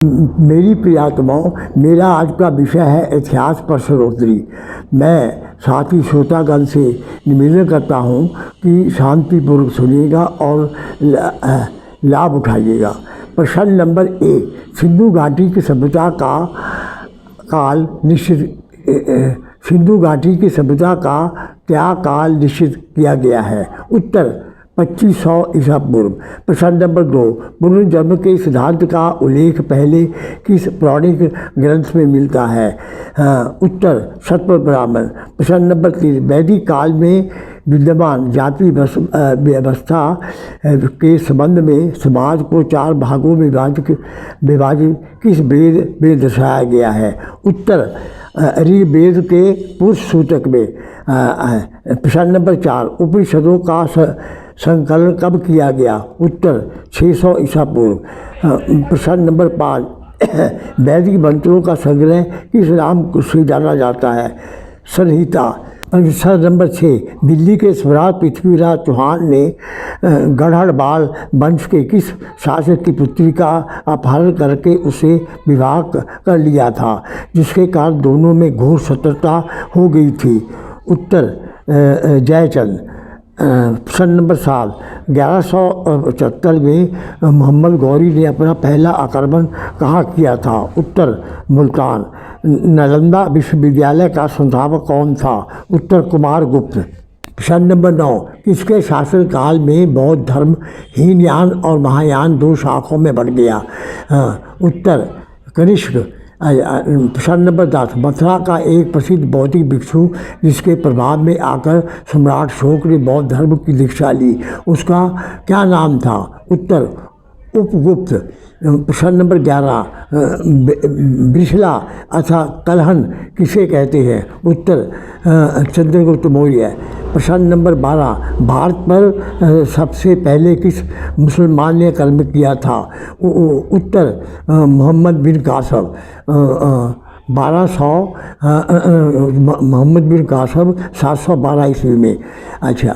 मेरी प्रियात्माओं, मेरा आज का विषय है इतिहास पर सरोदरी। मैं साथी श्रोतागण से निवेदन करता हूँ कि शांतिपूर्वक सुनिएगा और लाभ उठाइएगा। प्रश्न नंबर 1, सिंधु घाटी की सभ्यता का काल निश्चित सिंधु घाटी की सभ्यता का क्या काल निश्चित किया गया है? उत्तर 2500 ईसा पूर्व। प्रश्न नंबर 2, पुनर्जन्म के सिद्धांत का उल्लेख पहले किस पौराणिक ग्रंथ में मिलता है? उत्तर सत्य ब्राह्मण। प्रश्न नंबर 3, वैदिक काल में विद्यमान जाति व्यवस्था के संबंध में समाज को 4 भागों में विभाजित किस वेद में दर्शाया गया है? उत्तर ऋग्वेद के पुरुष सूतक में। प्रश्न नंबर 4, उपनिषदों का संकलन कब किया गया? उत्तर 600 ईसा पूर्व। प्रश्न नंबर 5, वैदिक मंत्रों का संग्रह किस नाम से जाना जाता है? संहिता। प्रश्न नंबर 6, दिल्ली के सम्राट पृथ्वीराज चौहान ने गढ़वाल वंश के किस शासक की पुत्री का अपहरण करके उसे विवाह कर लिया था, जिसके कारण दोनों में घोर शत्रुता हो गई थी? उत्तर जयचंद। प्रश्न नंबर 7, 1175 में मोहम्मद गौरी ने अपना पहला आक्रमण कहाँ किया था? उत्तर मुल्तान। नालंदा विश्वविद्यालय का संस्थापक कौन था? उत्तर कुमारगुप्त। प्रश्न नंबर 9, किसके शासनकाल में बौद्ध धर्म हीनयान और महायान 2 शाखाओं में बढ़ गया? उत्तर कनिष्क। प्रश्न नंबर 10, मथुरा का एक प्रसिद्ध बौद्धिक भिक्षु जिसके प्रभाव में आकर सम्राट अशोक ने बौद्ध धर्म की दीक्षा ली, उसका क्या नाम था? उत्तर उपगुप्त। प्रश्न नंबर 11, ब्रिशला अथवा कलहन किसे कहते हैं? उत्तर चंद्रगुप्त मौर्य। प्रश्न नंबर 12, भारत पर सबसे पहले किस मुसलमान ने कर्म किया था? उत्तर मोहम्मद बिन कासब। 1200 मोहम्मद बिन कासब 712 ईस्वी में। अच्छा,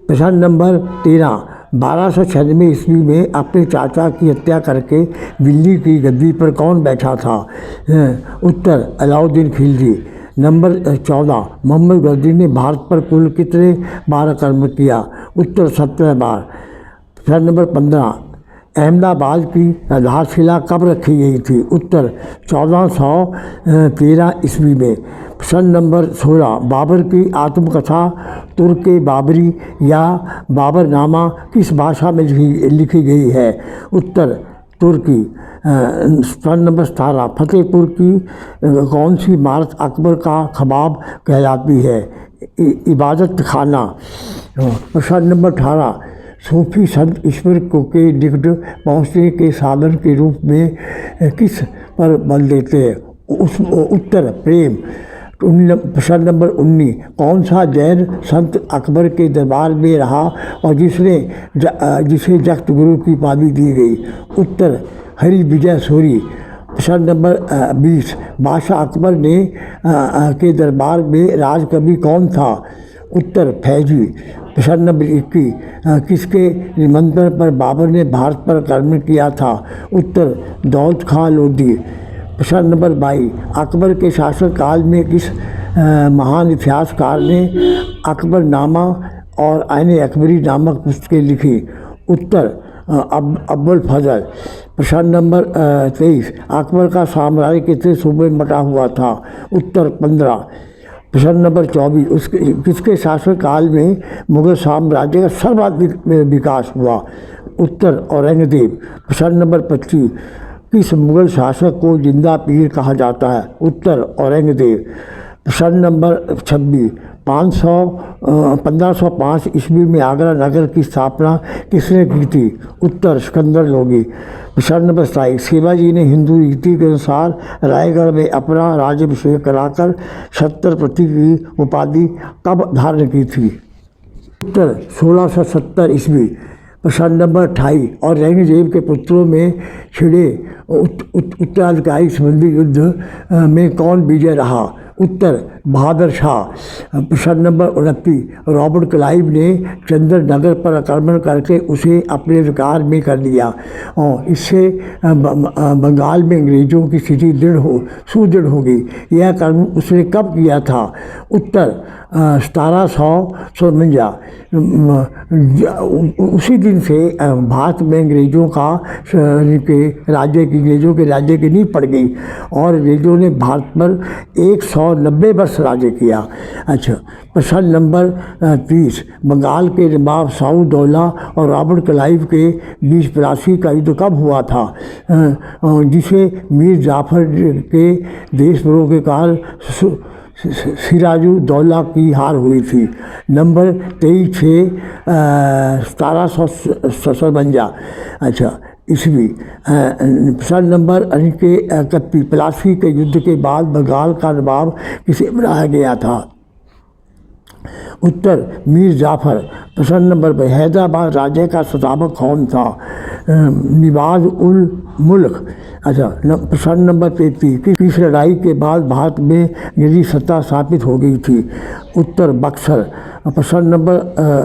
प्रश्न नंबर 13, 1296 ईस्वी में अपने चाचा की हत्या करके दिल्ली की गद्दी पर कौन बैठा था? उत्तर अलाउद्दीन खिलजी। नंबर 14, मोहम्मद गजनी ने भारत पर कुल कितने बार आक्रमण किया? उत्तर 17 बार। प्रश्न नंबर 15, अहमदाबाद की आधारशिला कब रखी गई थी? उत्तर 1413 ईस्वी में। प्रश्न नंबर 16, बाबर की आत्मकथा तुर्क बाबरी या बाबरनामा किस भाषा में लिखी गई है? उत्तर तुर्की। प्रश्न नंबर 17, फतेहपुर की कौन सी इमारत अकबर का खबाब कहलाती है? इबादत खाना। प्रश्न नंबर 18, सूफी संत ईश्वर को के निकट पहुँचने के साधन के रूप में किस पर बल देते हैं? उत्तर प्रेम। प्रश्न नंबर 19, कौन सा जैन संत अकबर के दरबार में रहा और जिसे जगत गुरु की उपाधि दी गई? उत्तर हरि विजय सूरी। प्रश्न नंबर 20, बादशाह अकबर ने के दरबार में राजकवि कौन था? उत्तर फैजी। प्रश्न नंबर 21, किसके निमंत्रण पर बाबर ने भारत पर आक्रमण किया था? उत्तर दौलत खां लोधी। प्रश्न नंबर 22, अकबर के शासनकाल में किस महान इतिहासकार ने अकबरनामा और आईन अकबरी नामक पुस्तकें लिखी? उत्तर अब्बुल फजल। प्रश्न नंबर 23, अकबर का साम्राज्य कितने सूबे में बटा हुआ था? उत्तर 15। प्रश्न नंबर 24, किसके शासनकाल में मुगल साम्राज्य का सर्वाधिक विकास हुआ? उत्तर औरंगजेब। प्रश्न नंबर 25, किस मुगल शासक को जिंदा पीर कहा जाता है? उत्तर औरंगजेब। प्रश्न नंबर 26, 1505 ईस्वी में आगरा नगर की स्थापना किसने की थी? उत्तर सिकंदर लोदी। प्रश्न नंबर 27, शिवाजी ने हिंदू रीति के अनुसार रायगढ़ में अपना राज्याभिषेक कराकर छत्रपति की उपाधि कब धारण की थी? उत्तर 1670 ईस्वी। प्रश्न नंबर 28, औरंगजेब के पुत्रों में छिड़े उत्तराधिकारी संबंधी युद्ध में कौन विजय रहा? उत्तर बहादुर शाह। प्रश्न नंबर 29, रॉबर्ट क्लाइव ने चंद्रनगर पर आक्रमण करके उसे अपने अधिकार में कर लिया और इससे बंगाल में अंग्रेज़ों की स्थिति सुदृढ़ होगी। यह कर्म उसने कब किया था? उत्तर 1752। उसी दिन से भारत में अंग्रेज़ों के राज्य की नींव पड़ गई और अंग्रेज़ों ने भारत पर 190 वर्ष राज्य किया। अच्छा, प्रश्न नंबर 30, बंगाल के नवाब साउदौला और रॉबर्ट क्लाइव के बीच प्लासी का युद्ध कब हुआ था? जिसे मीर जाफर के देशद्रोह के कारण सिराजुद्दौला की हार हुई थी। नंबर 23, 1757। अच्छा, ईस्वी। प्रश्न नंबर 31, प्लासी के युद्ध के बाद बंगाल का नवाब किसे बनाया गया था? उत्तर मीर जाफर। प्रश्न नंबर 2, हैदराबाद राज्य का संस्थापक कौन था? निवाज उल मुल्क। अच्छा, प्रश्न नंबर 33, किस लड़ाई के बाद भारत में अंग्रेजी सत्ता स्थापित हो गई थी? उत्तर बक्सर। प्रश्न नंबर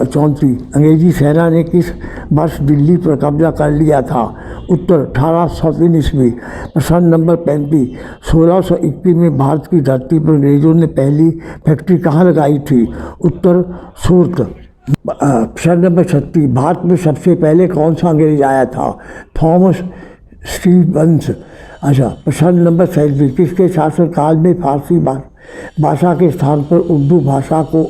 34, अंग्रेजी सेना ने किस वर्ष दिल्ली पर कब्जा कर लिया था? उत्तर 1803 ईस्वी। प्रश्न नंबर 35, 1621 में भारत की धरती पर अंग्रेज़ों ने पहली फैक्ट्री कहाँ लगाई थी? उत्तर सूरत। प्रश्न नंबर 36, भारत में सबसे पहले कौन सा अंग्रेज आया था? Thomas Stevens. अच्छा, प्रश्न नंबर 37, किसके शासनकाल में फारसी भाषा के स्थान पर उर्दू भाषा को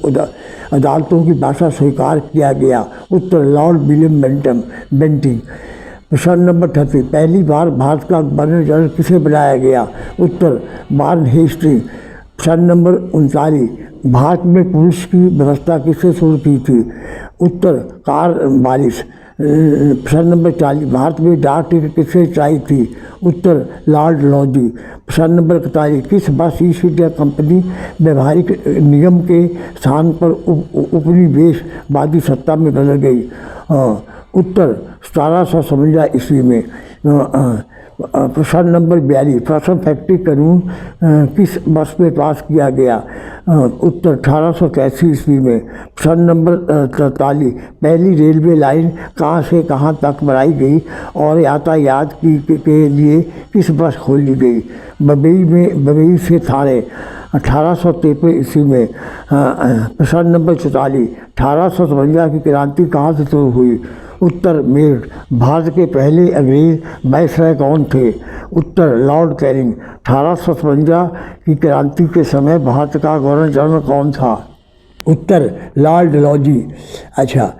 अदालतों की भाषा स्वीकार किया गया? उत्तर लॉर्ड विलियम बेंटिंग। प्रश्न नंबर 38, पहली बार भारत का गवर्नर जनरल किसे बनाया गया? उत्तर वारेन हेस्टिंग्स। प्रश्न नंबर 39, भारत में पुलिस की व्यवस्था किसने शुरू की थी? उत्तर कॉर्नवालिस। प्रश्न नंबर 40, भारत में डाक टिकट किसने चलाई थी? उत्तर लॉर्ड लॉजी। प्रश्न नंबर 41, किस वर्ष ईस्ट इंडिया कंपनी व्यावहारिक निगम के स्थान पर उपनिवेशवादी सत्ता में बदल गई? उत्तर 1757 ईस्वी में। प्रश्न नंबर 42, प्रथम फैक्ट्री कानून किस वर्ष में पास किया गया? उत्तर 1881 ईस्वी में। प्रश्न नंबर 43, पहली रेलवे लाइन कहाँ से कहाँ तक बनाई गई और यातायात के लिए किस वर्ष खोली गई? बम्बई से थाने 1853 ईस्वी में। प्रश्न नंबर 44, 1857 की क्रांति कहाँ से शुरू हुई? उत्तर मेरठ। भारत के पहले अंग्रेज वायसराय कौन थे? उत्तर लॉर्ड कैनिंग। 1857 की क्रांति के समय भारत का गवर्नर जनरल कौन था? उत्तर लॉर्ड लॉजी। अच्छा,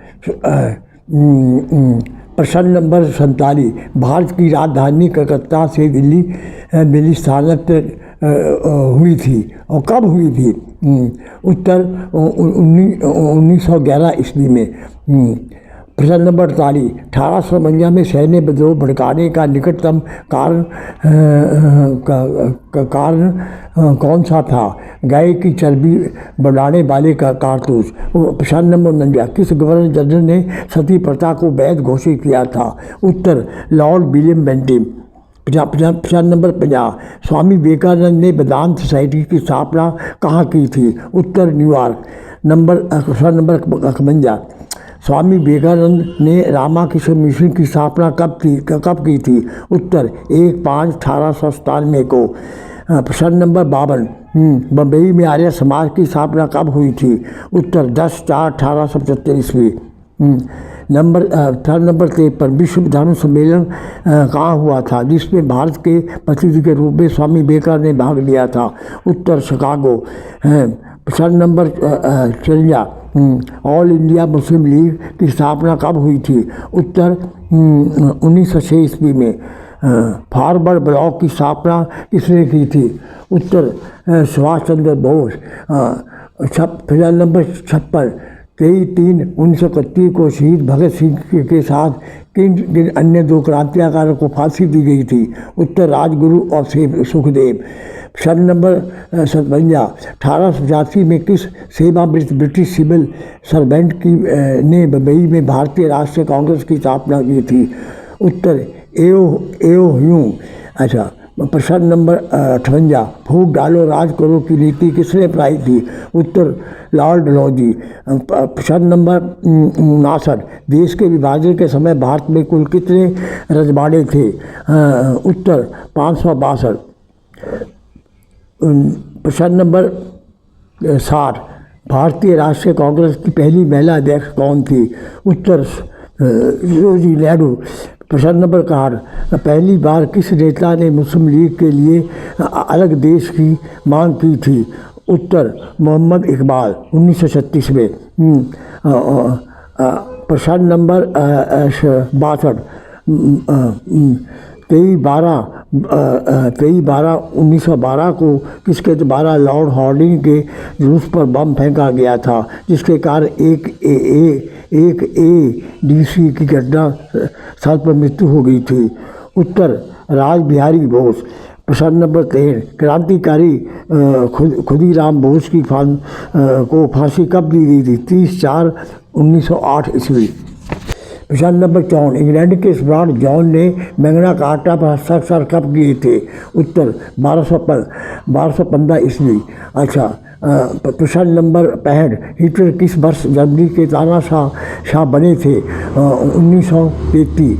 प्रश्न नंबर 47, भारत की राजधानी कलकत्ता से दिल्ली स्थानांतरित हुई थी और कब हुई थी? उत्तर 1911 ईस्वी में। प्रश्न नंबर 48, 1852 में सैन्य विद्रोह भड़काने का निकटतम कारण कौन सा था? गाय की चर्बी बढ़ाने वाले का कारतूस। प्रश्न नंबर 49, किस गवर्नर जनरल ने सती प्रथा को वैध घोषित किया था? उत्तर लॉर्ड विलियम बेंटिंग। प्रश्न नंबर 50, स्वामी विवेकानंद ने वेदांत सोसाइटी की स्थापना कहाँ की थी? उत्तर न्यूयॉर्क। प्रश्न नंबर 51, स्वामी विवेकानंद ने रामाकृष्ण मिशन की स्थापना कब की थी? उत्तर 1/5/1897 को। प्रश्न नंबर 52, बम्बई में आर्य समाज की स्थापना कब हुई थी? उत्तर 10/4/1875 ईस्वी। प्रश्न नंबर 53, विश्व धर्म सम्मेलन कहाँ हुआ था जिसमें भारत के प्रतिनिधि के रूप में स्वामी विवेकानंद ने भाग लिया था? उत्तर शिकागो। प्रश्न number 54, all India Muslim league की स्थापना कब हुई थी? उत्तर 1906 ईस्वी में। फॉरवर्ड ब्लॉक की स्थापना किसने की थी? उत्तर सुभाष चंद्र बोस। प्रश्न नंबर 56, 23/3/1931 को शहीद भगत सिंह के साथ किन अन्य 2 क्रांतिकारियों को फांसी दी गई थी? उत्तर राजगुरु और सुखदेव। प्रश्न नंबर 57, 1885 में किस सेवानिवृत्त ब्रिटिश सिविल सर्वेंट ने बम्बई में भारतीय राष्ट्रीय कांग्रेस की स्थापना की थी? उत्तर एओ ह्यूम। अच्छा, प्रश्न नंबर 58, फूट डालो राज करो की नीति किसने अपनाई थी? उत्तर लॉर्ड डलहौजी। प्रश्न नंबर 59, देश के विभाजन के समय भारत में कुल कितने रजवाड़े थे? उत्तर 562। प्रश्न नंबर 60, भारतीय राष्ट्रीय कांग्रेस की पहली महिला अध्यक्ष कौन थी? उत्तर सरोजिनी नायडू। प्रश्न नंबर 61, पहली बार किस नेता ने मुस्लिम लीग के लिए अलग देश की मांग की थी? उत्तर मोहम्मद इकबाल 1936 में। प्रश्न नंबर 62, 23/12/1912 को किसके द्वारा लॉर्ड हॉर्डिंग के रूस पर बम फेंका गया था, जिसके कारण एक ADC की घटना स्थल पर मृत्यु हो गई थी? उत्तर राज बिहारी बोस। प्रश्न नंबर 13, क्रांतिकारी खुदीराम बोस की को फांसी कब दी गई थी? 30/4/1908 ईस्वी। प्रश्न नंबर 54, इंग्लैंड के सम्राट जॉन ने मैग्ना कार्टा पर हस्ताक्षर कब किए थे? उत्तर 1215 ईस्वी। अच्छा, प्रश्न नंबर 65, हिटलर किस वर्ष जर्मनी के तानाशाह बने थे? 1933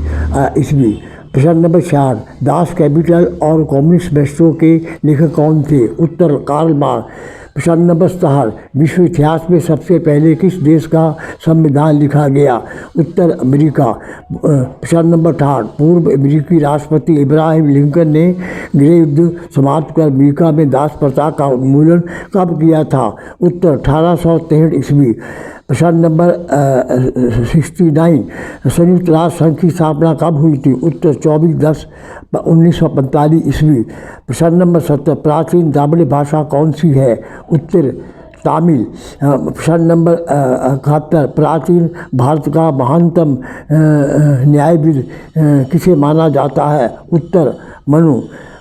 ईस्वी। प्रश्न नंबर 66, दास कैपिटल और कम्युनिस्ट मैनिफेस्टो के लेखक कौन थे? उत्तर कार्ल मार्क्स। प्रश्न नंबर 67, विश्व इतिहास में सबसे पहले किस देश का संविधान लिखा गया? उत्तर अमेरिका। प्रश्न नंबर 68, पूर्व अमेरिकी राष्ट्रपति इब्राहिम लिंकन ने गृह युद्ध समाप्त कर अमेरिका में दास प्रथा का उन्मूलन कब किया था? उत्तर 1863 ईस्वी। प्रश्न नंबर 69, संयुक्त राष्ट्र संघ की स्थापना कब हुई थी? उत्तर 24/10/1945 ईस्वी। प्रश्न नंबर 70, प्राचीन द्राविड़ भाषा कौन सी है? उत्तर तमिल। प्रश्न नंबर 71, प्राचीन भारत का महानतम न्यायविद किसे माना जाता है? उत्तर मनु।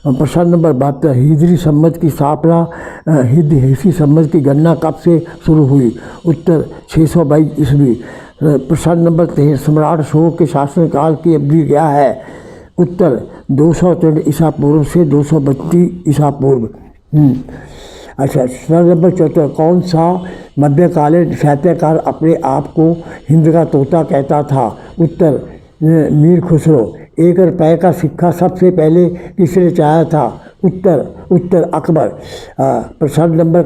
प्रश्न नंबर 72, हिजरी संवत की स्थापना हिजरी संवत की गणना कब से शुरू हुई? उत्तर 622 ईस्वी। प्रश्न नंबर 23, सम्राट अशोक के शासनकाल की अवधि क्या है? उत्तर 203 ईसा पूर्व से 232 ईसा पूर्व। अच्छा, प्रश्न नंबर 74, कौन सा मध्यकालीन साहित्यकार अपने आप को हिंद का तोता कहता था? उत्तर मीर खुसरो। 1 रुपये का सिक्का सबसे पहले किसने चाहा था? उत्तर अकबर। प्रश्न नंबर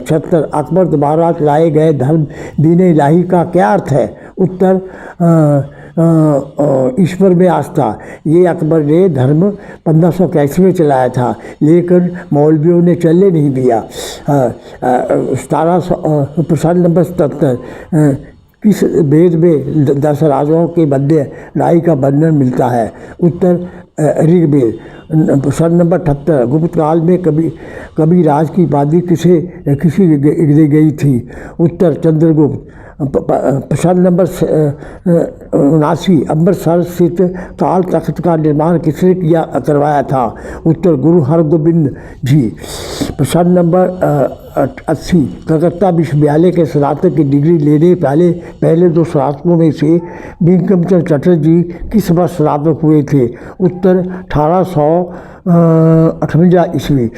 76, अकबर द्वारा लाए गए धर्म दीन इलाही का क्या अर्थ है? उत्तर ईश्वर में आस्था। ये अकबर ने धर्म 1581 में चलाया था, लेकिन मौलवियों ने चलने नहीं दिया। 1700। प्रश्न नंबर 77, किस वेद में 10 राजाओं के मध्य लड़ाई का वर्णन मिलता है? उत्तर ऋग्वेद। प्रश्न नंबर 78, गुप्त काल में कभी राज की उपाधि किसी दी गई थी? उत्तर चंद्रगुप्त। प्रश्न नंबर 79, अमृतसर स्थित काल तख्त का निर्माण किसने करवाया था? उत्तर गुरु हरगोबिंद जी। प्रश्न नंबर 80, कलकत्ता विश्वविद्यालय के स्नातक की डिग्री लेने पहले 2 स्नातकों में से बंकिम चंद्र चटर्जी किस वर्ष स्नातक हुए थे? उत्तर 1858 ईस्वी।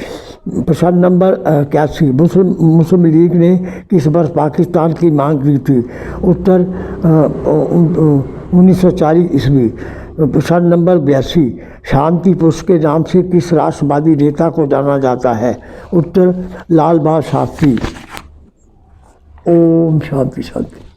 प्रश्न नंबर 81, मुस्लिम लीग ने किस वर्ष पाकिस्तान की मांग की थी? उत्तर 1940 ईस्वी। प्रश्न नंबर 82, शांति पुरुष के नाम से किस राष्ट्रवादी नेता को जाना जाता है? उत्तर लाल बहादुर शास्त्री। ओम शांति शांति।